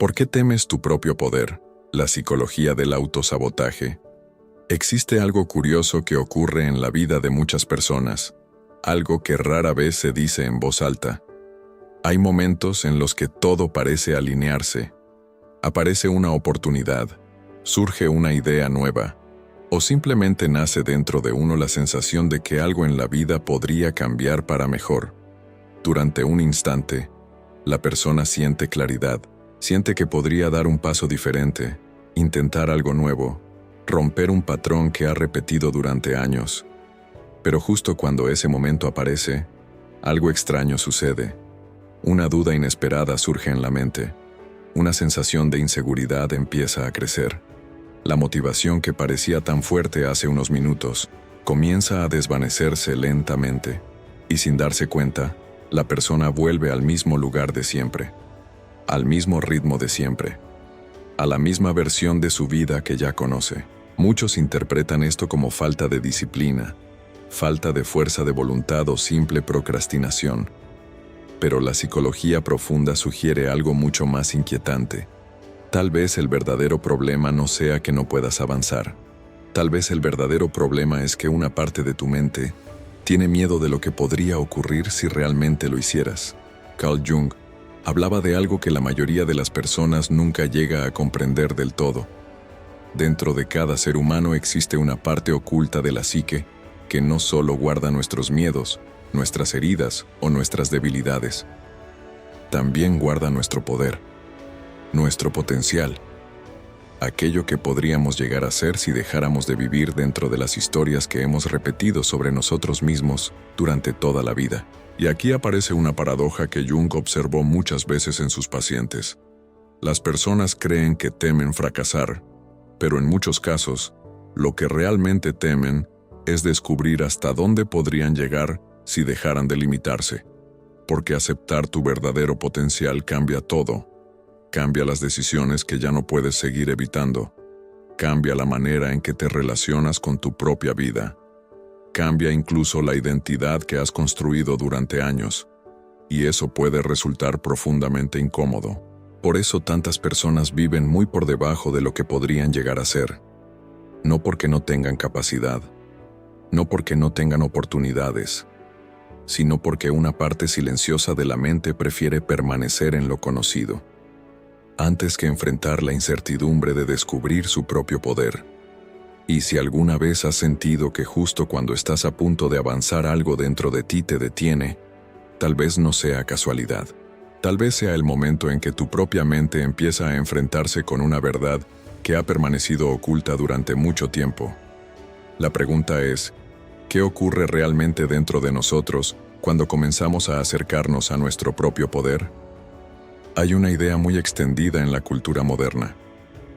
¿Por qué temes tu propio poder? La psicología del autosabotaje. Existe algo curioso que ocurre en la vida de muchas personas, algo que rara vez se dice en voz alta. Hay momentos en los que todo parece alinearse. Aparece una oportunidad, surge una idea nueva, o simplemente nace dentro de uno la sensación de que algo en la vida podría cambiar para mejor. Durante un instante, la persona siente claridad, siente que podría dar un paso diferente, intentar algo nuevo, romper un patrón que ha repetido durante años. Pero justo cuando ese momento aparece, algo extraño sucede. Una duda inesperada surge en la mente. Una sensación de inseguridad empieza a crecer. La motivación que parecía tan fuerte hace unos minutos comienza a desvanecerse lentamente, y sin darse cuenta, la persona vuelve al mismo lugar de siempre, al mismo ritmo de siempre, a la misma versión de su vida que ya conoce. Muchos interpretan esto como falta de disciplina, falta de fuerza de voluntad o simple procrastinación. Pero la psicología profunda sugiere algo mucho más inquietante. Tal vez el verdadero problema no sea que no puedas avanzar. Tal vez el verdadero problema es que una parte de tu mente tiene miedo de lo que podría ocurrir si realmente lo hicieras. Carl Jung hablaba de algo que la mayoría de las personas nunca llega a comprender del todo. Dentro de cada ser humano existe una parte oculta de la psique que no solo guarda nuestros miedos, nuestras heridas o nuestras debilidades. También guarda nuestro poder, nuestro potencial, aquello que podríamos llegar a ser si dejáramos de vivir dentro de las historias que hemos repetido sobre nosotros mismos durante toda la vida. Y aquí aparece una paradoja que Jung observó muchas veces en sus pacientes. Las personas creen que temen fracasar, pero en muchos casos, lo que realmente temen es descubrir hasta dónde podrían llegar si dejaran de limitarse. Porque aceptar tu verdadero potencial cambia todo. Cambia las decisiones que ya no puedes seguir evitando. Cambia la manera en que te relacionas con tu propia vida. Cambia incluso la identidad que has construido durante años. Y eso puede resultar profundamente incómodo. Por eso tantas personas viven muy por debajo de lo que podrían llegar a ser. No porque no tengan capacidad, no porque no tengan oportunidades, sino porque una parte silenciosa de la mente prefiere permanecer en lo conocido, antes que enfrentar la incertidumbre de descubrir su propio poder. Y si alguna vez has sentido que justo cuando estás a punto de avanzar algo dentro de ti te detiene, tal vez no sea casualidad. Tal vez sea el momento en que tu propia mente empieza a enfrentarse con una verdad que ha permanecido oculta durante mucho tiempo. La pregunta es, ¿qué ocurre realmente dentro de nosotros cuando comenzamos a acercarnos a nuestro propio poder? Hay una idea muy extendida en la cultura moderna,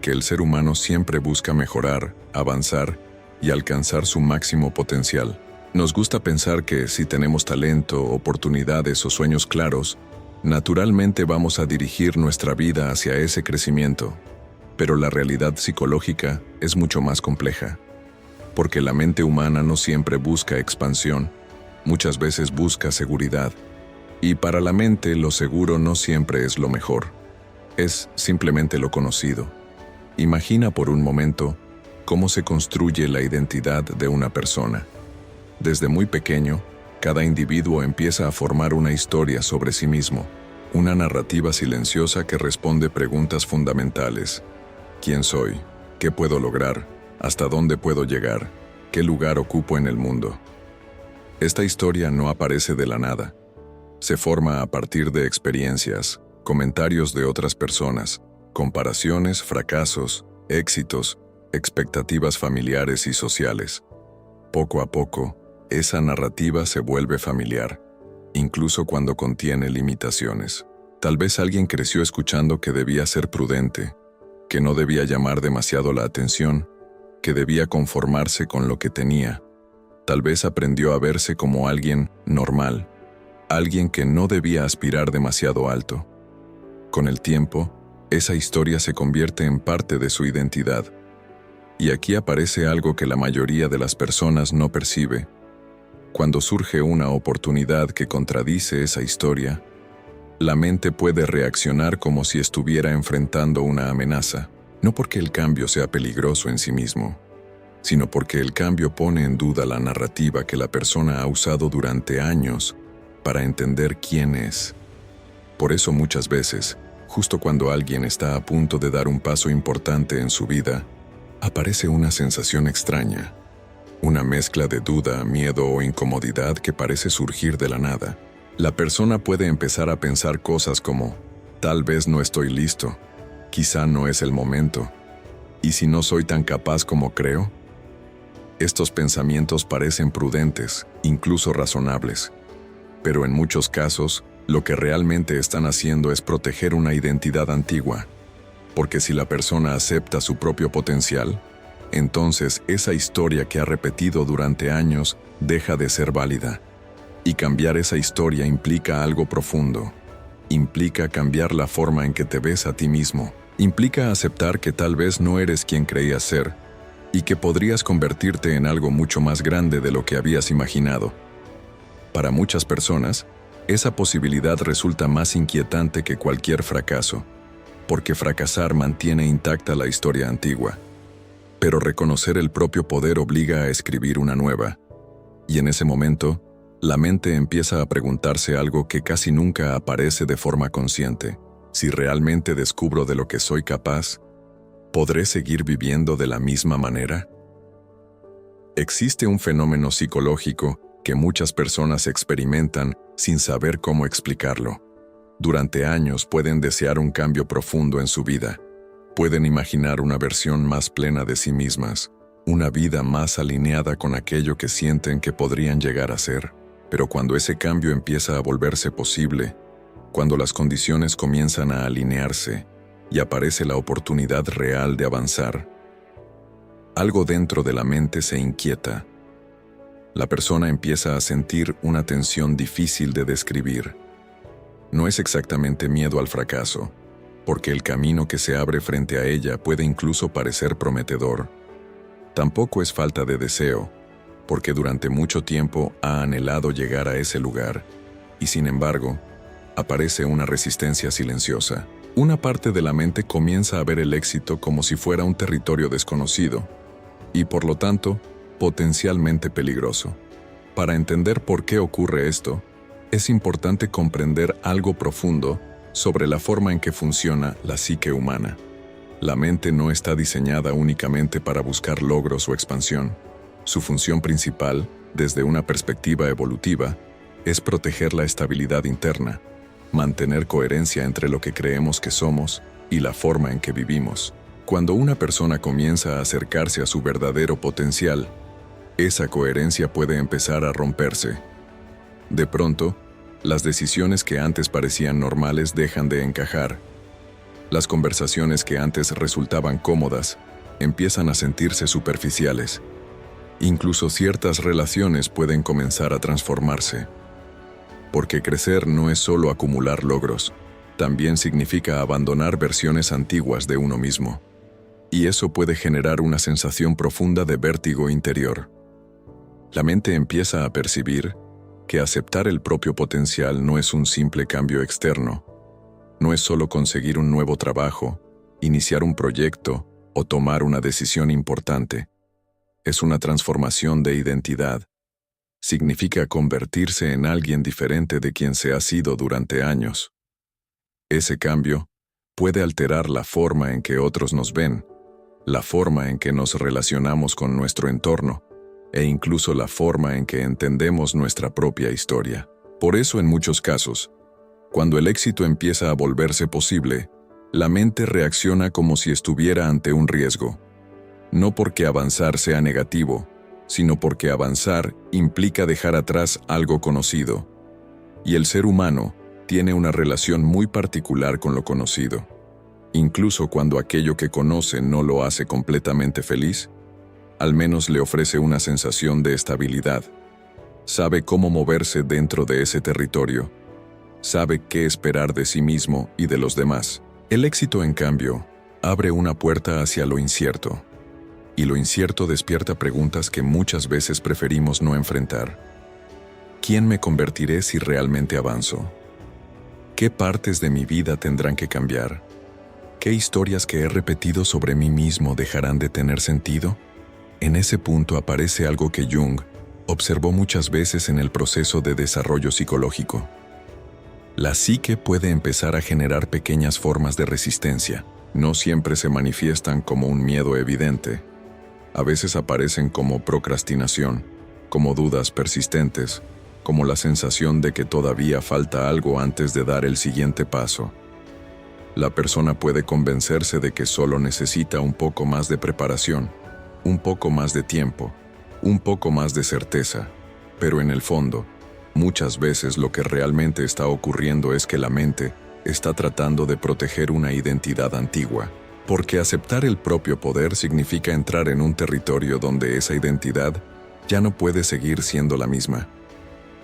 que el ser humano siempre busca mejorar, avanzar y alcanzar su máximo potencial. Nos gusta pensar que si tenemos talento, oportunidades o sueños claros, naturalmente vamos a dirigir nuestra vida hacia ese crecimiento. Pero la realidad psicológica es mucho más compleja, porque la mente humana no siempre busca expansión, muchas veces busca seguridad. Y para la mente lo seguro no siempre es lo mejor, es simplemente lo conocido. Imagina por un momento cómo se construye la identidad de una persona. Desde muy pequeño, cada individuo empieza a formar una historia sobre sí mismo, una narrativa silenciosa que responde preguntas fundamentales. ¿Quién soy? ¿Qué puedo lograr? ¿Hasta dónde puedo llegar? ¿Qué lugar ocupo en el mundo? Esta historia no aparece de la nada. Se forma a partir de experiencias, comentarios de otras personas, comparaciones, fracasos, éxitos, expectativas familiares y sociales. Poco a poco, esa narrativa se vuelve familiar, incluso cuando contiene limitaciones. Tal vez alguien creció escuchando que debía ser prudente, que no debía llamar demasiado la atención, que debía conformarse con lo que tenía. Tal vez aprendió a verse como alguien normal, alguien que no debía aspirar demasiado alto. Con el tiempo, esa historia se convierte en parte de su identidad. Y aquí aparece algo que la mayoría de las personas no percibe. Cuando surge una oportunidad que contradice esa historia, La mente puede reaccionar como si estuviera enfrentando una amenaza, no porque el cambio sea peligroso en sí mismo, sino porque el cambio pone en duda la narrativa que la persona ha usado durante años para entender quién es. Por eso muchas veces, justo cuando alguien está a punto de dar un paso importante en su vida, aparece una sensación extraña, una mezcla de duda, miedo o incomodidad que parece surgir de la nada. La persona puede empezar a pensar cosas como, tal vez no estoy listo, quizá no es el momento, ¿y si no soy tan capaz como creo? Estos pensamientos parecen prudentes, incluso razonables, pero en muchos casos, lo que realmente están haciendo es proteger una identidad antigua, porque si la persona acepta su propio potencial, entonces esa historia que ha repetido durante años deja de ser válida. Y cambiar esa historia implica algo profundo. Implica cambiar la forma en que te ves a ti mismo. Implica aceptar que tal vez no eres quien creías ser y que podrías convertirte en algo mucho más grande de lo que habías imaginado. Para muchas personas, esa posibilidad resulta más inquietante que cualquier fracaso, porque fracasar mantiene intacta la historia antigua. Pero reconocer el propio poder obliga a escribir una nueva. Y en ese momento, la mente empieza a preguntarse algo que casi nunca aparece de forma consciente. Si realmente descubro de lo que soy capaz, ¿podré seguir viviendo de la misma manera? Existe un fenómeno psicológico que muchas personas experimentan sin saber cómo explicarlo. Durante años pueden desear un cambio profundo en su vida. Pueden imaginar una versión más plena de sí mismas, una vida más alineada con aquello que sienten que podrían llegar a ser. Pero cuando ese cambio empieza a volverse posible, cuando las condiciones comienzan a alinearse y aparece la oportunidad real de avanzar, algo dentro de la mente se inquieta. La persona empieza a sentir una tensión difícil de describir. No es exactamente miedo al fracaso, porque el camino que se abre frente a ella puede incluso parecer prometedor. Tampoco es falta de deseo, porque durante mucho tiempo ha anhelado llegar a ese lugar, y sin embargo, aparece una resistencia silenciosa. Una parte de la mente comienza a ver el éxito como si fuera un territorio desconocido, y por lo tanto, potencialmente peligroso. Para entender por qué ocurre esto, es importante comprender algo profundo sobre la forma en que funciona la psique humana. La mente no está diseñada únicamente para buscar logros o expansión. Su función principal, desde una perspectiva evolutiva, es proteger la estabilidad interna, mantener coherencia entre lo que creemos que somos y la forma en que vivimos. Cuando una persona comienza a acercarse a su verdadero potencial, esa coherencia puede empezar a romperse. De pronto, las decisiones que antes parecían normales dejan de encajar. Las conversaciones que antes resultaban cómodas empiezan a sentirse superficiales. Incluso ciertas relaciones pueden comenzar a transformarse. Porque crecer no es solo acumular logros, también significa abandonar versiones antiguas de uno mismo. Y eso puede generar una sensación profunda de vértigo interior. La mente empieza a percibir que aceptar el propio potencial no es un simple cambio externo. No es solo conseguir un nuevo trabajo, iniciar un proyecto o tomar una decisión importante. Es una transformación de identidad. Significa convertirse en alguien diferente de quien se ha sido durante años. Ese cambio puede alterar la forma en que otros nos ven, la forma en que nos relacionamos con nuestro entorno, e incluso la forma en que entendemos nuestra propia historia. Por eso, en muchos casos, cuando el éxito empieza a volverse posible, la mente reacciona como si estuviera ante un riesgo. No porque avanzar sea negativo, sino porque avanzar implica dejar atrás algo conocido. Y el ser humano tiene una relación muy particular con lo conocido. Incluso cuando aquello que conoce no lo hace completamente feliz, al menos le ofrece una sensación de estabilidad. Sabe cómo moverse dentro de ese territorio. Sabe qué esperar de sí mismo y de los demás. El éxito, en cambio, abre una puerta hacia lo incierto. Y lo incierto despierta preguntas que muchas veces preferimos no enfrentar. ¿Quién me convertiré si realmente avanzo? ¿Qué partes de mi vida tendrán que cambiar? ¿Qué historias que he repetido sobre mí mismo dejarán de tener sentido? En ese punto aparece algo que Jung observó muchas veces en el proceso de desarrollo psicológico. La psique puede empezar a generar pequeñas formas de resistencia. No siempre se manifiestan como un miedo evidente. A veces aparecen como procrastinación, como dudas persistentes, como la sensación de que todavía falta algo antes de dar el siguiente paso. La persona puede convencerse de que solo necesita un poco más de preparación, un poco más de tiempo, un poco más de certeza, pero en el fondo, muchas veces lo que realmente está ocurriendo es que la mente está tratando de proteger una identidad antigua, porque aceptar el propio poder significa entrar en un territorio donde esa identidad ya no puede seguir siendo la misma.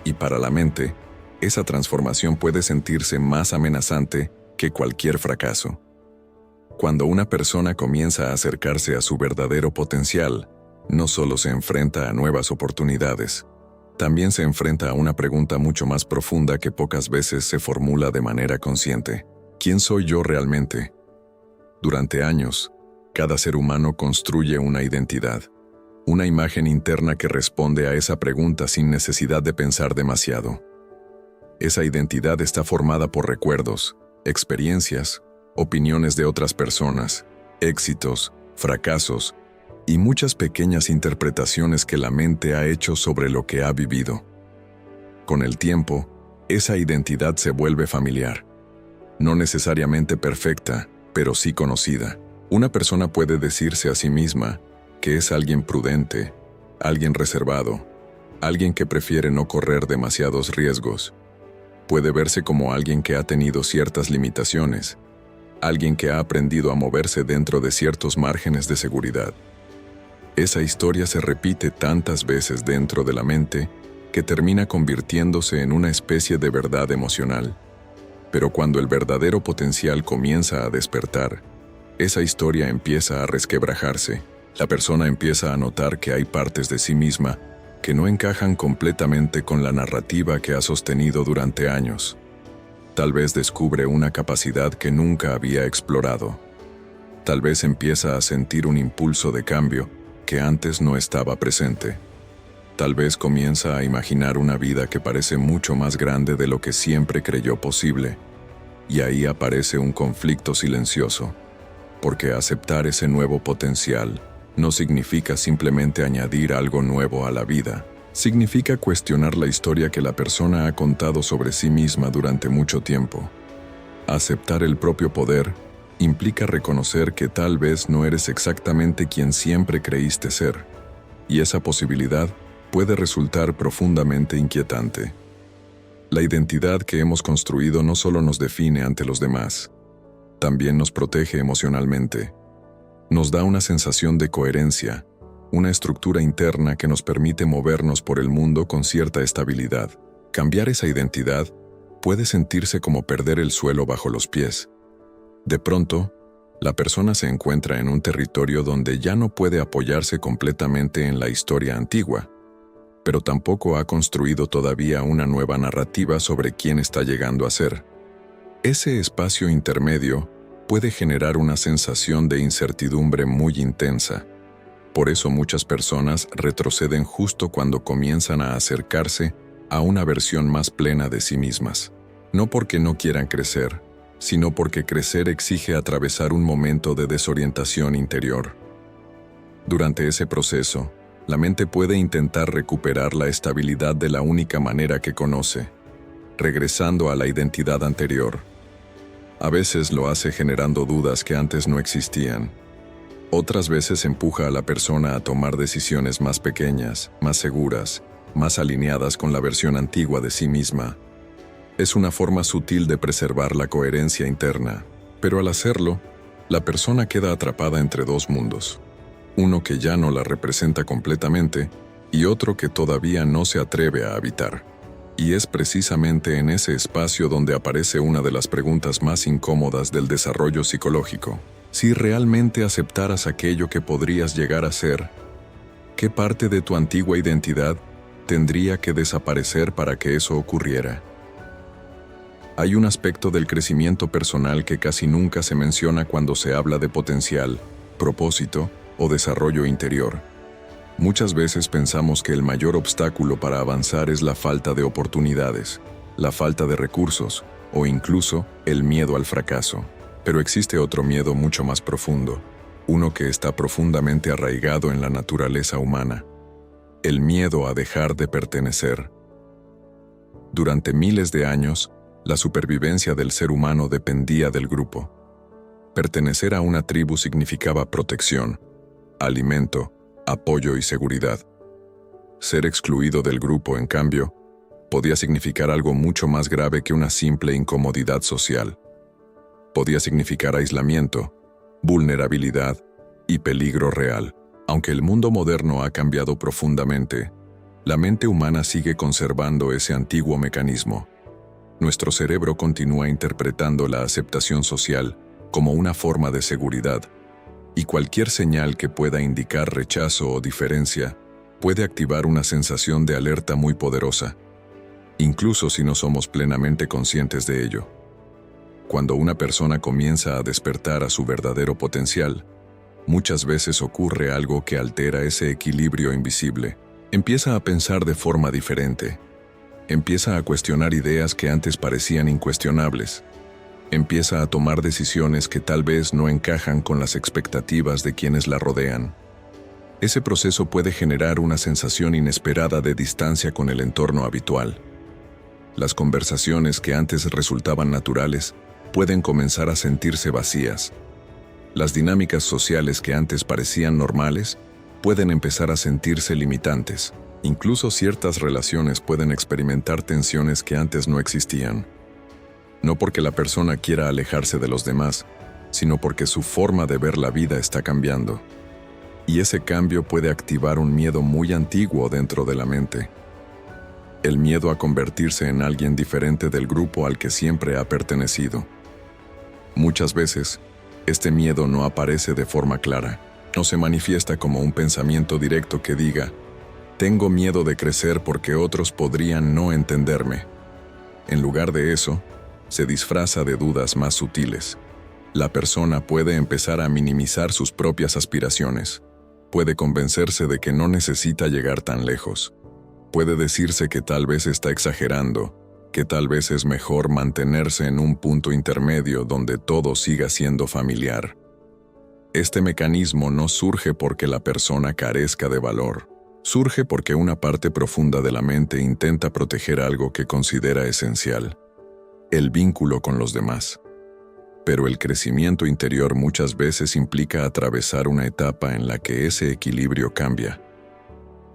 Y para la mente, esa transformación puede sentirse más amenazante que cualquier fracaso. Cuando una persona comienza a acercarse a su verdadero potencial, no solo se enfrenta a nuevas oportunidades, también se enfrenta a una pregunta mucho más profunda que pocas veces se formula de manera consciente. ¿Quién soy yo realmente? Durante años, cada ser humano construye una identidad, una imagen interna que responde a esa pregunta sin necesidad de pensar demasiado. Esa identidad está formada por recuerdos, experiencias, opiniones de otras personas, éxitos, fracasos y muchas pequeñas interpretaciones que la mente ha hecho sobre lo que ha vivido. Con el tiempo, esa identidad se vuelve familiar. No necesariamente perfecta, pero sí conocida. Una persona puede decirse a sí misma que es alguien prudente, alguien reservado, alguien que prefiere no correr demasiados riesgos. Puede verse como alguien que ha tenido ciertas limitaciones, alguien que ha aprendido a moverse dentro de ciertos márgenes de seguridad. Esa historia se repite tantas veces dentro de la mente que termina convirtiéndose en una especie de verdad emocional. Pero cuando el verdadero potencial comienza a despertar, esa historia empieza a resquebrajarse. La persona empieza a notar que hay partes de sí misma que no encajan completamente con la narrativa que ha sostenido durante años. Tal vez descubre una capacidad que nunca había explorado. Tal vez empieza a sentir un impulso de cambio que antes no estaba presente. Tal vez comienza a imaginar una vida que parece mucho más grande de lo que siempre creyó posible. Y ahí aparece un conflicto silencioso, porque aceptar ese nuevo potencial no significa simplemente añadir algo nuevo a la vida. Significa cuestionar la historia que la persona ha contado sobre sí misma durante mucho tiempo. Aceptar el propio poder implica reconocer que tal vez no eres exactamente quien siempre creíste ser, y esa posibilidad puede resultar profundamente inquietante. La identidad que hemos construido no solo nos define ante los demás, también nos protege emocionalmente. Nos da una sensación de coherencia, una estructura interna que nos permite movernos por el mundo con cierta estabilidad. Cambiar esa identidad puede sentirse como perder el suelo bajo los pies. De pronto, la persona se encuentra en un territorio donde ya no puede apoyarse completamente en la historia antigua, pero tampoco ha construido todavía una nueva narrativa sobre quién está llegando a ser. Ese espacio intermedio puede generar una sensación de incertidumbre muy intensa. Por eso muchas personas retroceden justo cuando comienzan a acercarse a una versión más plena de sí mismas. No porque no quieran crecer, sino porque crecer exige atravesar un momento de desorientación interior. Durante ese proceso, la mente puede intentar recuperar la estabilidad de la única manera que conoce, regresando a la identidad anterior. A veces lo hace generando dudas que antes no existían. Otras veces empuja a la persona a tomar decisiones más pequeñas, más seguras, más alineadas con la versión antigua de sí misma. Es una forma sutil de preservar la coherencia interna, pero al hacerlo, la persona queda atrapada entre dos mundos. Uno que ya no la representa completamente y otro que todavía no se atreve a habitar. Y es precisamente en ese espacio donde aparece una de las preguntas más incómodas del desarrollo psicológico. Si realmente aceptaras aquello que podrías llegar a ser, ¿qué parte de tu antigua identidad tendría que desaparecer para que eso ocurriera? Hay un aspecto del crecimiento personal que casi nunca se menciona cuando se habla de potencial, propósito o desarrollo interior. Muchas veces pensamos que el mayor obstáculo para avanzar es la falta de oportunidades, la falta de recursos o incluso el miedo al fracaso. Pero existe otro miedo mucho más profundo, uno que está profundamente arraigado en la naturaleza humana: el miedo a dejar de pertenecer. Durante miles de años, la supervivencia del ser humano dependía del grupo. Pertenecer a una tribu significaba protección, alimento, apoyo y seguridad. Ser excluido del grupo, en cambio, podía significar algo mucho más grave que una simple incomodidad social. Podía significar aislamiento, vulnerabilidad y peligro real. Aunque el mundo moderno ha cambiado profundamente, la mente humana sigue conservando ese antiguo mecanismo. Nuestro cerebro continúa interpretando la aceptación social como una forma de seguridad, y cualquier señal que pueda indicar rechazo o diferencia puede activar una sensación de alerta muy poderosa, incluso si no somos plenamente conscientes de ello. Cuando una persona comienza a despertar a su verdadero potencial, muchas veces ocurre algo que altera ese equilibrio invisible. Empieza a pensar de forma diferente. Empieza a cuestionar ideas que antes parecían incuestionables. Empieza a tomar decisiones que tal vez no encajan con las expectativas de quienes la rodean. Ese proceso puede generar una sensación inesperada de distancia con el entorno habitual. Las conversaciones que antes resultaban naturales pueden comenzar a sentirse vacías. Las dinámicas sociales que antes parecían normales pueden empezar a sentirse limitantes. Incluso ciertas relaciones pueden experimentar tensiones que antes no existían. No porque la persona quiera alejarse de los demás, sino porque su forma de ver la vida está cambiando. Y ese cambio puede activar un miedo muy antiguo dentro de la mente. El miedo a convertirse en alguien diferente del grupo al que siempre ha pertenecido. Muchas veces, este miedo no aparece de forma clara. No se manifiesta como un pensamiento directo que diga: tengo miedo de crecer porque otros podrían no entenderme. En lugar de eso, se disfraza de dudas más sutiles. La persona puede empezar a minimizar sus propias aspiraciones. Puede convencerse de que no necesita llegar tan lejos. Puede decirse que tal vez está exagerando, que tal vez es mejor mantenerse en un punto intermedio donde todo siga siendo familiar. Este mecanismo no surge porque la persona carezca de valor. Surge porque una parte profunda de la mente intenta proteger algo que considera esencial: el vínculo con los demás. Pero el crecimiento interior muchas veces implica atravesar una etapa en la que ese equilibrio cambia.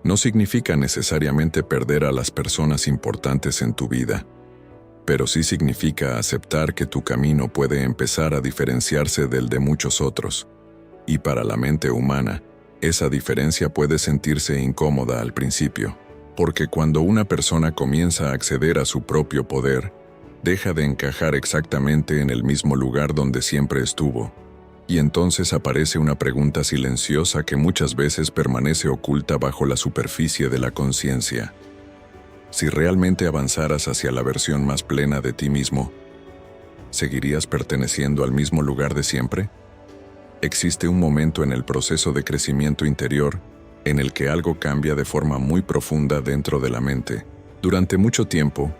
No significa necesariamente perder a las personas importantes en tu vida, pero sí significa aceptar que tu camino puede empezar a diferenciarse del de muchos otros. Y para la mente humana, esa diferencia puede sentirse incómoda al principio, porque cuando una persona comienza a acceder a su propio poder, deja de encajar exactamente en el mismo lugar donde siempre estuvo. Y entonces aparece una pregunta silenciosa que muchas veces permanece oculta bajo la superficie de la conciencia. Si realmente avanzaras hacia la versión más plena de ti mismo, ¿seguirías perteneciendo al mismo lugar de siempre? Existe un momento en el proceso de crecimiento interior en el que algo cambia de forma muy profunda dentro de la mente. Durante mucho tiempo,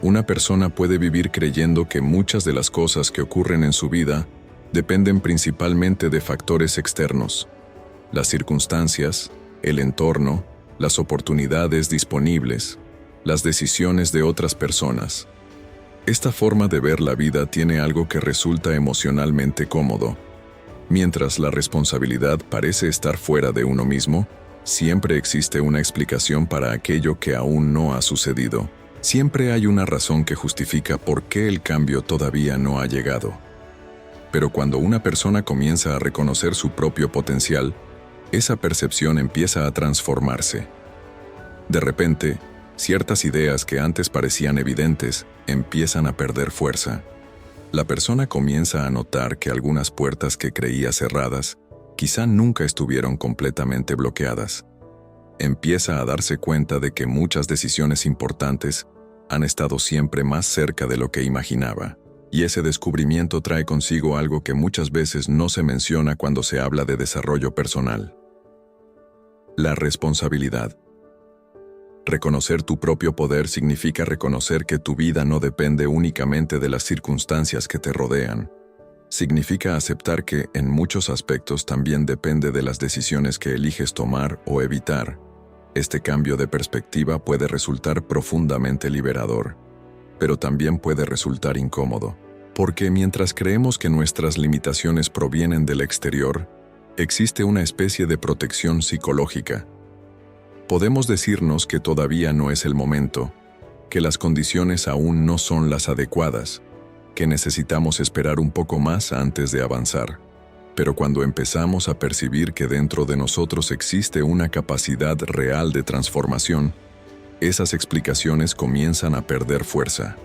una persona puede vivir creyendo que muchas de las cosas que ocurren en su vida dependen principalmente de factores externos: las circunstancias, el entorno, las oportunidades disponibles, las decisiones de otras personas. Esta forma de ver la vida tiene algo que resulta emocionalmente cómodo. Mientras la responsabilidad parece estar fuera de uno mismo, siempre existe una explicación para aquello que aún no ha sucedido. Siempre hay una razón que justifica por qué el cambio todavía no ha llegado. Pero cuando una persona comienza a reconocer su propio potencial, esa percepción empieza a transformarse. De repente, ciertas ideas que antes parecían evidentes empiezan a perder fuerza. La persona comienza a notar que algunas puertas que creía cerradas quizá nunca estuvieron completamente bloqueadas. Empieza a darse cuenta de que muchas decisiones importantes han estado siempre más cerca de lo que imaginaba. Y ese descubrimiento trae consigo algo que muchas veces no se menciona cuando se habla de desarrollo personal: la responsabilidad. Reconocer tu propio poder significa reconocer que tu vida no depende únicamente de las circunstancias que te rodean. Significa aceptar que, en muchos aspectos, también depende de las decisiones que eliges tomar o evitar. Este cambio de perspectiva puede resultar profundamente liberador, pero también puede resultar incómodo, porque mientras creemos que nuestras limitaciones provienen del exterior, existe una especie de protección psicológica. Podemos decirnos que todavía no es el momento, que las condiciones aún no son las adecuadas, que necesitamos esperar un poco más antes de avanzar. Pero cuando empezamos a percibir que dentro de nosotros existe una capacidad real de transformación, esas explicaciones comienzan a perder fuerza.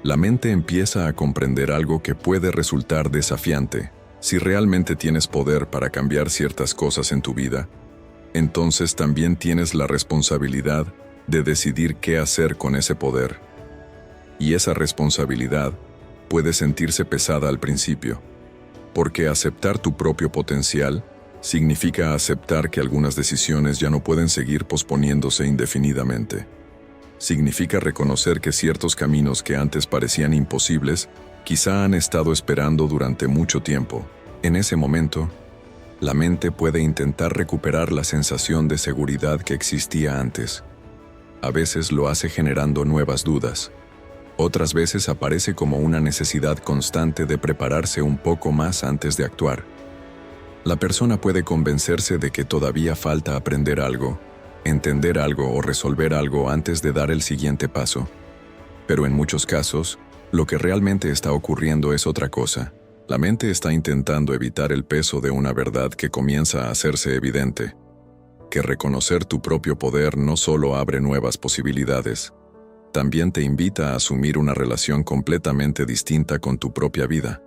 La mente empieza a comprender algo que puede resultar desafiante. Si realmente tienes poder para cambiar ciertas cosas en tu vida, entonces también tienes la responsabilidad de decidir qué hacer con ese poder. Y esa responsabilidad puede sentirse pesada al principio, porque aceptar tu propio potencial significa aceptar que algunas decisiones ya no pueden seguir posponiéndose indefinidamente. Significa reconocer que ciertos caminos que antes parecían imposibles quizá han estado esperando durante mucho tiempo. En ese momento, la mente puede intentar recuperar la sensación de seguridad que existía antes. A veces lo hace generando nuevas dudas. Otras veces aparece como una necesidad constante de prepararse un poco más antes de actuar. La persona puede convencerse de que todavía falta aprender algo, entender algo o resolver algo antes de dar el siguiente paso. Pero en muchos casos, lo que realmente está ocurriendo es otra cosa. La mente está intentando evitar el peso de una verdad que comienza a hacerse evidente: que reconocer tu propio poder no solo abre nuevas posibilidades, también te invita a asumir una relación completamente distinta con tu propia vida.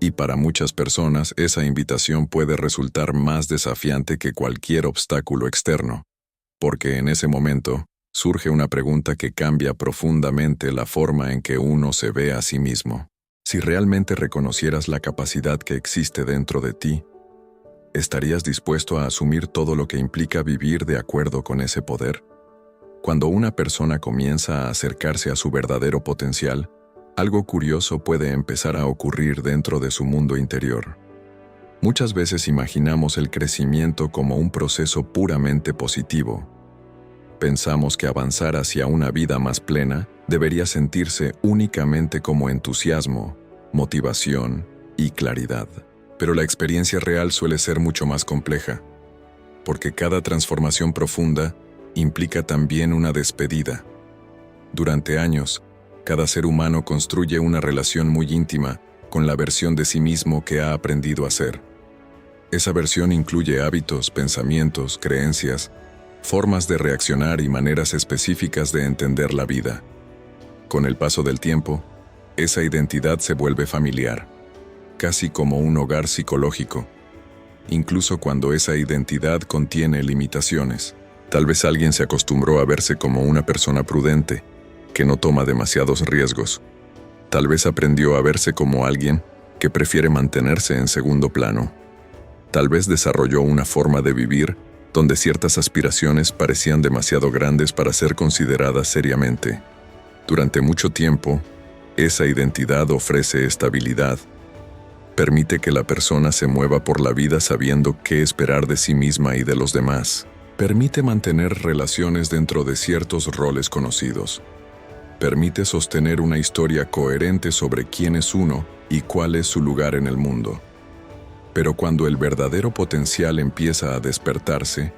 Y para muchas personas esa invitación puede resultar más desafiante que cualquier obstáculo externo, porque en ese momento surge una pregunta que cambia profundamente la forma en que uno se ve a sí mismo. Si realmente reconocieras la capacidad que existe dentro de ti, ¿estarías dispuesto a asumir todo lo que implica vivir de acuerdo con ese poder? Cuando una persona comienza a acercarse a su verdadero potencial, algo curioso puede empezar a ocurrir dentro de su mundo interior. Muchas veces imaginamos el crecimiento como un proceso puramente positivo. Pensamos que avanzar hacia una vida más plena debería sentirse únicamente como entusiasmo, motivación y claridad. Pero la experiencia real suele ser mucho más compleja, porque cada transformación profunda implica también una despedida. Durante años, cada ser humano construye una relación muy íntima con la versión de sí mismo que ha aprendido a ser. Esa versión incluye hábitos, pensamientos, creencias, formas de reaccionar y maneras específicas de entender la vida. Con el paso del tiempo, esa identidad se vuelve familiar, casi como un hogar psicológico, incluso cuando esa identidad contiene limitaciones. Tal vez alguien se acostumbró a verse como una persona prudente, que no toma demasiados riesgos. Tal vez aprendió a verse como alguien que prefiere mantenerse en segundo plano. Tal vez desarrolló una forma de vivir donde ciertas aspiraciones parecían demasiado grandes para ser consideradas seriamente. Durante mucho tiempo, esa identidad ofrece estabilidad. Permite que la persona se mueva por la vida sabiendo qué esperar de sí misma y de los demás. Permite mantener relaciones dentro de ciertos roles conocidos. Permite sostener una historia coherente sobre quién es uno y cuál es su lugar en el mundo. Pero cuando el verdadero potencial empieza a despertarse,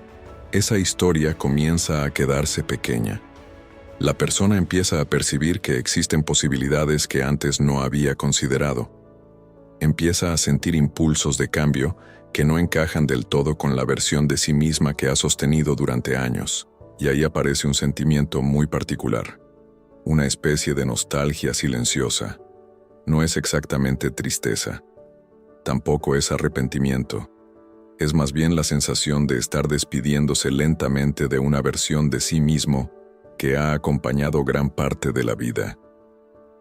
esa historia comienza a quedarse pequeña. La persona empieza a percibir que existen posibilidades que antes no había considerado. Empieza a sentir impulsos de cambio que no encajan del todo con la versión de sí misma que ha sostenido durante años. Y ahí aparece un sentimiento muy particular, una especie de nostalgia silenciosa. No es exactamente tristeza. Tampoco es arrepentimiento. Es más bien la sensación de estar despidiéndose lentamente de una versión de sí mismo que ha acompañado gran parte de la vida.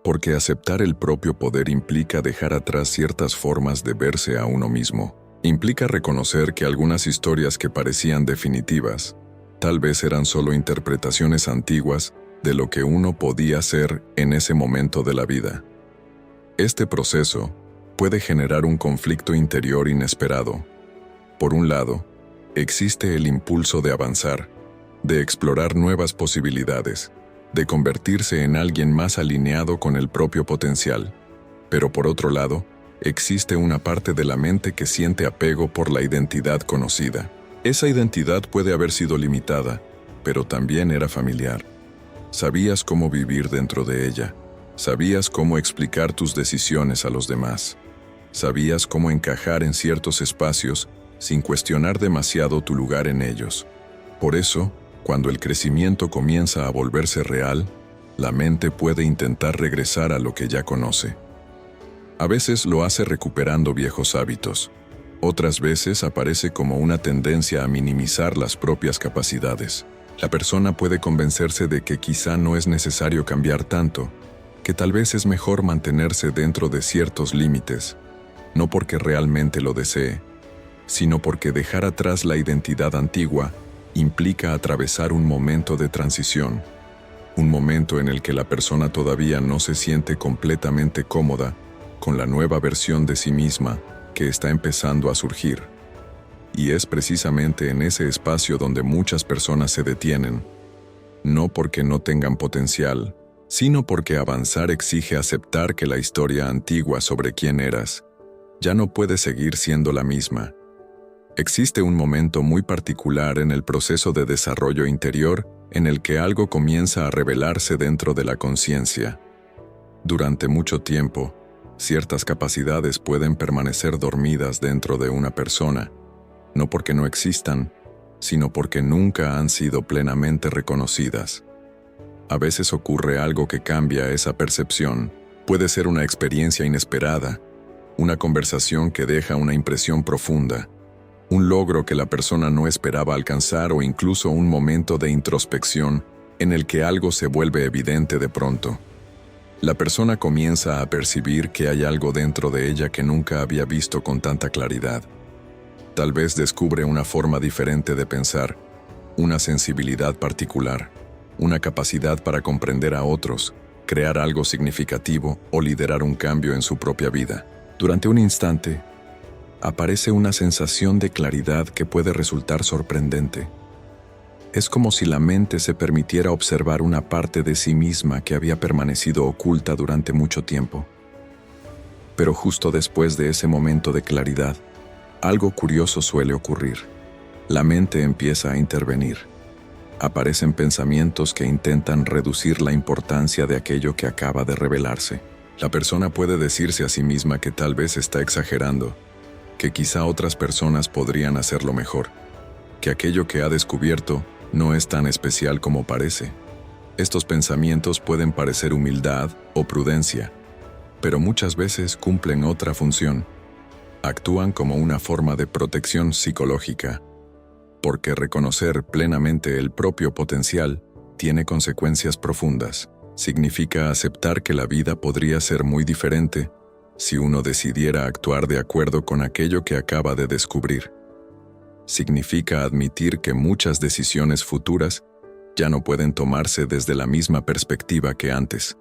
Porque aceptar el propio poder implica dejar atrás ciertas formas de verse a uno mismo. Implica reconocer que algunas historias que parecían definitivas, tal vez eran solo interpretaciones antiguas de lo que uno podía ser en ese momento de la vida. Este proceso puede generar un conflicto interior inesperado. Por un lado, existe el impulso de avanzar, de explorar nuevas posibilidades, de convertirse en alguien más alineado con el propio potencial. Pero por otro lado, existe una parte de la mente que siente apego por la identidad conocida. Esa identidad puede haber sido limitada, pero también era familiar. Sabías cómo vivir dentro de ella. Sabías cómo explicar tus decisiones a los demás. Sabías cómo encajar en ciertos espacios sin cuestionar demasiado tu lugar en ellos. Por eso, cuando el crecimiento comienza a volverse real, la mente puede intentar regresar a lo que ya conoce. A veces lo hace recuperando viejos hábitos. Otras veces aparece como una tendencia a minimizar las propias capacidades. La persona puede convencerse de que quizá no es necesario cambiar tanto, que tal vez es mejor mantenerse dentro de ciertos límites, no porque realmente lo desee, sino porque dejar atrás la identidad antigua implica atravesar un momento de transición, un momento en el que la persona todavía no se siente completamente cómoda con la nueva versión de sí misma que está empezando a surgir. Y es precisamente en ese espacio donde muchas personas se detienen, no porque no tengan potencial, sino porque avanzar exige aceptar que la historia antigua sobre quién eras ya no puede seguir siendo la misma. Existe un momento muy particular en el proceso de desarrollo interior en el que algo comienza a revelarse dentro de la conciencia. Durante mucho tiempo, ciertas capacidades pueden permanecer dormidas dentro de una persona, no porque no existan, sino porque nunca han sido plenamente reconocidas. A veces ocurre algo que cambia esa percepción. Puede ser una experiencia inesperada, una conversación que deja una impresión profunda, un logro que la persona no esperaba alcanzar o incluso un momento de introspección en el que algo se vuelve evidente de pronto. La persona comienza a percibir que hay algo dentro de ella que nunca había visto con tanta claridad. Tal vez descubre una forma diferente de pensar, una sensibilidad particular, una capacidad para comprender a otros, crear algo significativo o liderar un cambio en su propia vida. Durante un instante, aparece una sensación de claridad que puede resultar sorprendente. Es como si la mente se permitiera observar una parte de sí misma que había permanecido oculta durante mucho tiempo. Pero justo después de ese momento de claridad, algo curioso suele ocurrir. La mente empieza a intervenir. Aparecen pensamientos que intentan reducir la importancia de aquello que acaba de revelarse. La persona puede decirse a sí misma que tal vez está exagerando, que quizá otras personas podrían hacerlo mejor, que aquello que ha descubierto no es tan especial como parece. Estos pensamientos pueden parecer humildad o prudencia, pero muchas veces cumplen otra función. Actúan como una forma de protección psicológica, porque reconocer plenamente el propio potencial tiene consecuencias profundas. Significa aceptar que la vida podría ser muy diferente si uno decidiera actuar de acuerdo con aquello que acaba de descubrir. Significa admitir que muchas decisiones futuras ya no pueden tomarse desde la misma perspectiva que antes.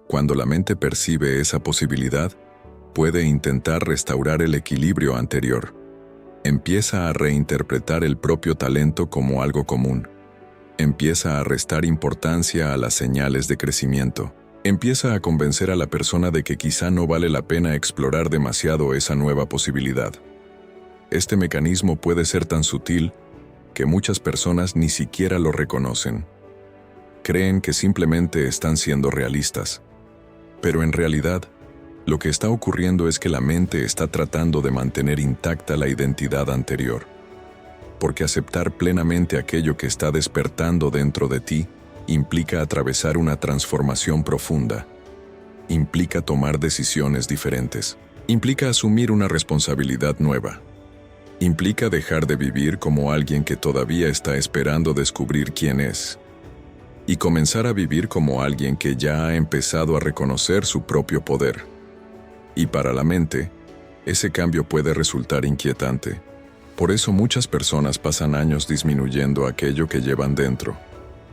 Cuando la mente percibe esa posibilidad, puede intentar restaurar el equilibrio anterior. Empieza a reinterpretar el propio talento como algo común. Empieza a restar importancia a las señales de crecimiento. Empieza a convencer a la persona de que quizá no vale la pena explorar demasiado esa nueva posibilidad. Este mecanismo puede ser tan sutil que muchas personas ni siquiera lo reconocen. Creen que simplemente están siendo realistas. Pero en realidad, lo que está ocurriendo es que la mente está tratando de mantener intacta la identidad anterior. Porque aceptar plenamente aquello que está despertando dentro de ti implica atravesar una transformación profunda. Implica tomar decisiones diferentes. Implica asumir una responsabilidad nueva. Implica dejar de vivir como alguien que todavía está esperando descubrir quién es. y comenzar a vivir como alguien que ya ha empezado a reconocer su propio poder. Y para la mente, ese cambio puede resultar inquietante. Por eso muchas personas pasan años disminuyendo aquello que llevan dentro,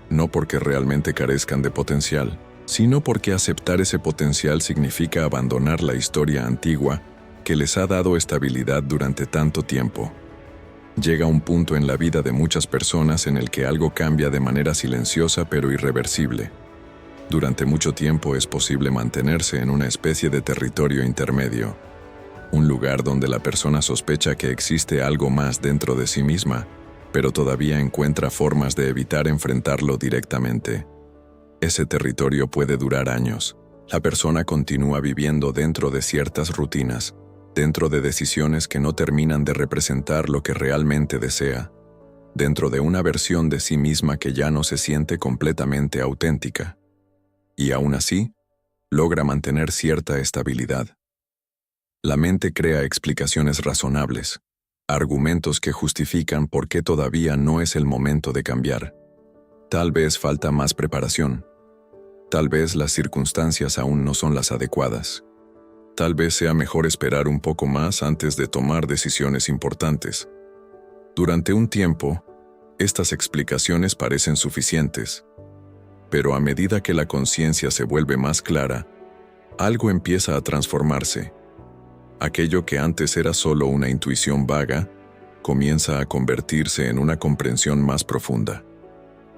no porque realmente carezcan de potencial, sino porque aceptar ese potencial significa abandonar la historia antigua que les ha dado estabilidad durante tanto tiempo. Llega un punto en la vida de muchas personas en el que algo cambia de manera silenciosa pero irreversible. Durante mucho tiempo es posible mantenerse en una especie de territorio intermedio, un lugar donde la persona sospecha que existe algo más dentro de sí misma, pero todavía encuentra formas de evitar enfrentarlo directamente. Ese territorio puede durar años. La persona continúa viviendo dentro de ciertas rutinas, dentro de decisiones que no terminan de representar lo que realmente desea, dentro de una versión de sí misma que ya no se siente completamente auténtica. Y aún así, logra mantener cierta estabilidad. La mente crea explicaciones razonables, argumentos que justifican por qué todavía no es el momento de cambiar. Tal vez falta más preparación. Tal vez las circunstancias aún no son las adecuadas. Tal vez sea mejor esperar un poco más antes de tomar decisiones importantes. Durante un tiempo, estas explicaciones parecen suficientes, pero a medida que la conciencia se vuelve más clara, algo empieza a transformarse. Aquello que antes era solo una intuición vaga, comienza a convertirse en una comprensión más profunda.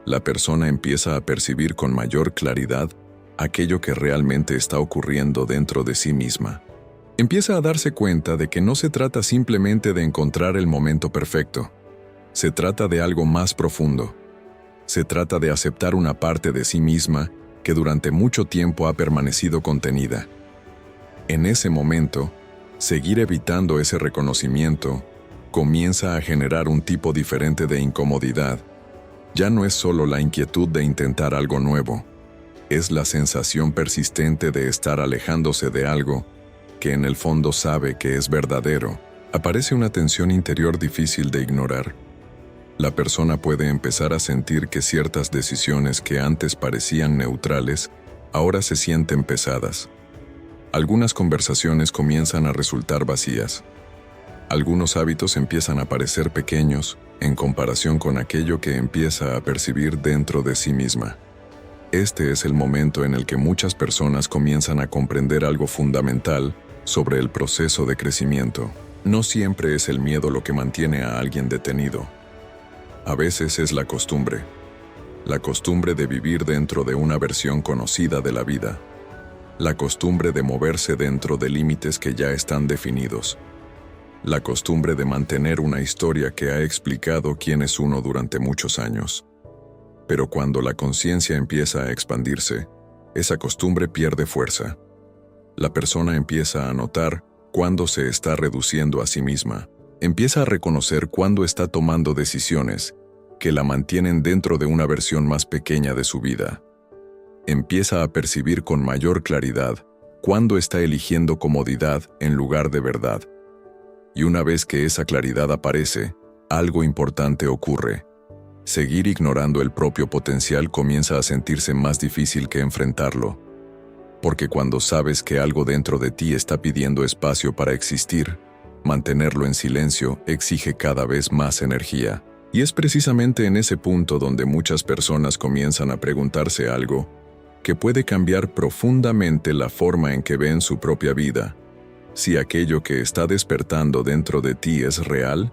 La persona empieza a percibir con mayor claridad aquello que realmente está ocurriendo dentro de sí misma. Empieza a darse cuenta de que no se trata simplemente de encontrar el momento perfecto. Se trata de algo más profundo. Se trata de aceptar una parte de sí misma que durante mucho tiempo ha permanecido contenida. En ese momento, seguir evitando ese reconocimiento comienza a generar un tipo diferente de incomodidad. Ya no es solo la inquietud de intentar algo nuevo, es la sensación persistente de estar alejándose de algo que en el fondo sabe que es verdadero. Aparece una tensión interior difícil de ignorar. La persona puede empezar a sentir que ciertas decisiones que antes parecían neutrales, ahora se sienten pesadas. Algunas conversaciones comienzan a resultar vacías. Algunos hábitos empiezan a parecer pequeños en comparación con aquello que empieza a percibir dentro de sí misma. Este es el momento en el que muchas personas comienzan a comprender algo fundamental sobre el proceso de crecimiento. No siempre es el miedo lo que mantiene a alguien detenido. A veces es la costumbre de vivir dentro de una versión conocida de la vida, la costumbre de moverse dentro de límites que ya están definidos, la costumbre de mantener una historia que ha explicado quién es uno durante muchos años. Pero cuando la conciencia empieza a expandirse, esa costumbre pierde fuerza. La persona empieza a notar cuándo se está reduciendo a sí misma. Empieza a reconocer cuándo está tomando decisiones que la mantienen dentro de una versión más pequeña de su vida. Empieza a percibir con mayor claridad cuándo está eligiendo comodidad en lugar de verdad. Y una vez que esa claridad aparece, algo importante ocurre. Seguir ignorando el propio potencial comienza a sentirse más difícil que enfrentarlo. Porque cuando sabes que algo dentro de ti está pidiendo espacio para existir, mantenerlo en silencio exige cada vez más energía. Y es precisamente en ese punto donde muchas personas comienzan a preguntarse algo que puede cambiar profundamente la forma en que ven su propia vida. Si aquello que está despertando dentro de ti es real,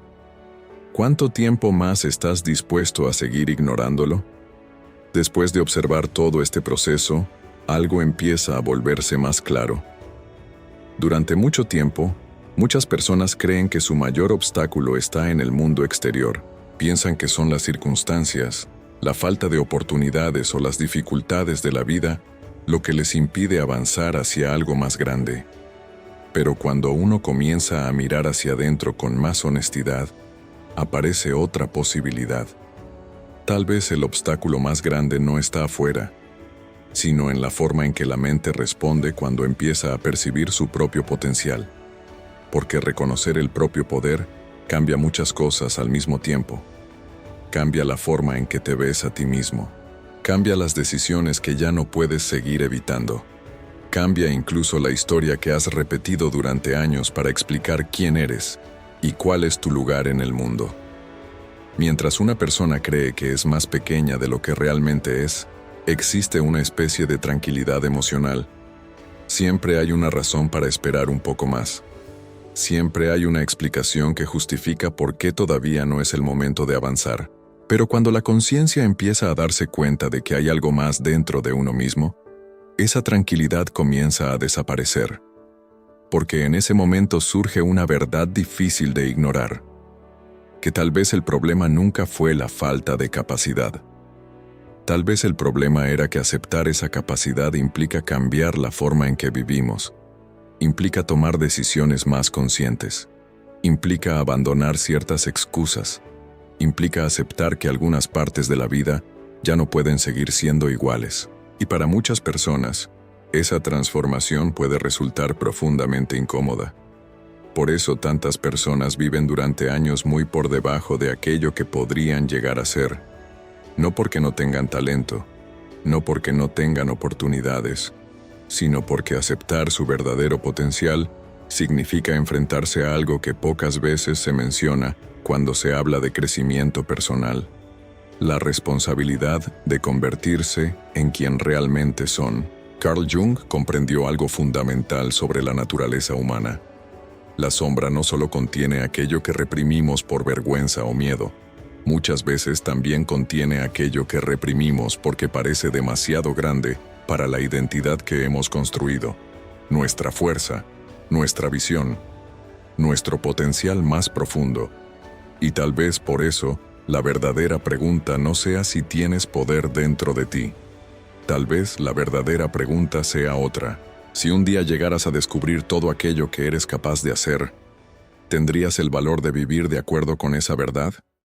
¿cuánto tiempo más estás dispuesto a seguir ignorándolo? Después de observar todo este proceso, algo empieza a volverse más claro. Durante mucho tiempo, muchas personas creen que su mayor obstáculo está en el mundo exterior. Piensan que son las circunstancias, la falta de oportunidades o las dificultades de la vida lo que les impide avanzar hacia algo más grande. Pero cuando uno comienza a mirar hacia adentro con más honestidad, aparece otra posibilidad. Tal vez el obstáculo más grande no está afuera, sino en la forma en que la mente responde cuando empieza a percibir su propio potencial. Porque reconocer el propio poder cambia muchas cosas al mismo tiempo. Cambia la forma en que te ves a ti mismo. Cambia las decisiones que ya no puedes seguir evitando. Cambia incluso la historia que has repetido durante años para explicar quién eres y cuál es tu lugar en el mundo. Mientras una persona cree que es más pequeña de lo que realmente es, existe una especie de tranquilidad emocional. Siempre hay una razón para esperar un poco más. Siempre hay una explicación que justifica por qué todavía no es el momento de avanzar. Pero cuando la conciencia empieza a darse cuenta de que hay algo más dentro de uno mismo, esa tranquilidad comienza a desaparecer. Porque en ese momento surge una verdad difícil de ignorar. Que tal vez el problema nunca fue la falta de capacidad. Tal vez el problema era que aceptar esa capacidad implica cambiar la forma en que vivimos. Implica tomar decisiones más conscientes. Implica abandonar ciertas excusas. Implica aceptar que algunas partes de la vida ya no pueden seguir siendo iguales. Y para muchas personas, esa transformación puede resultar profundamente incómoda. Por eso tantas personas viven durante años muy por debajo de aquello que podrían llegar a ser. No porque no tengan talento, no porque no tengan oportunidades, sino porque aceptar su verdadero potencial significa enfrentarse a algo que pocas veces se menciona cuando se habla de crecimiento personal: la responsabilidad de convertirse en quien realmente son. Carl Jung comprendió algo fundamental sobre la naturaleza humana. La sombra no solo contiene aquello que reprimimos por vergüenza o miedo, muchas veces también contiene aquello que reprimimos porque parece demasiado grande para la identidad que hemos construido, nuestra fuerza, nuestra visión, nuestro potencial más profundo. Y tal vez por eso, la verdadera pregunta no sea si tienes poder dentro de ti. Tal vez la verdadera pregunta sea otra. Si un día llegaras a descubrir todo aquello que eres capaz de hacer, ¿tendrías el valor de vivir de acuerdo con esa verdad?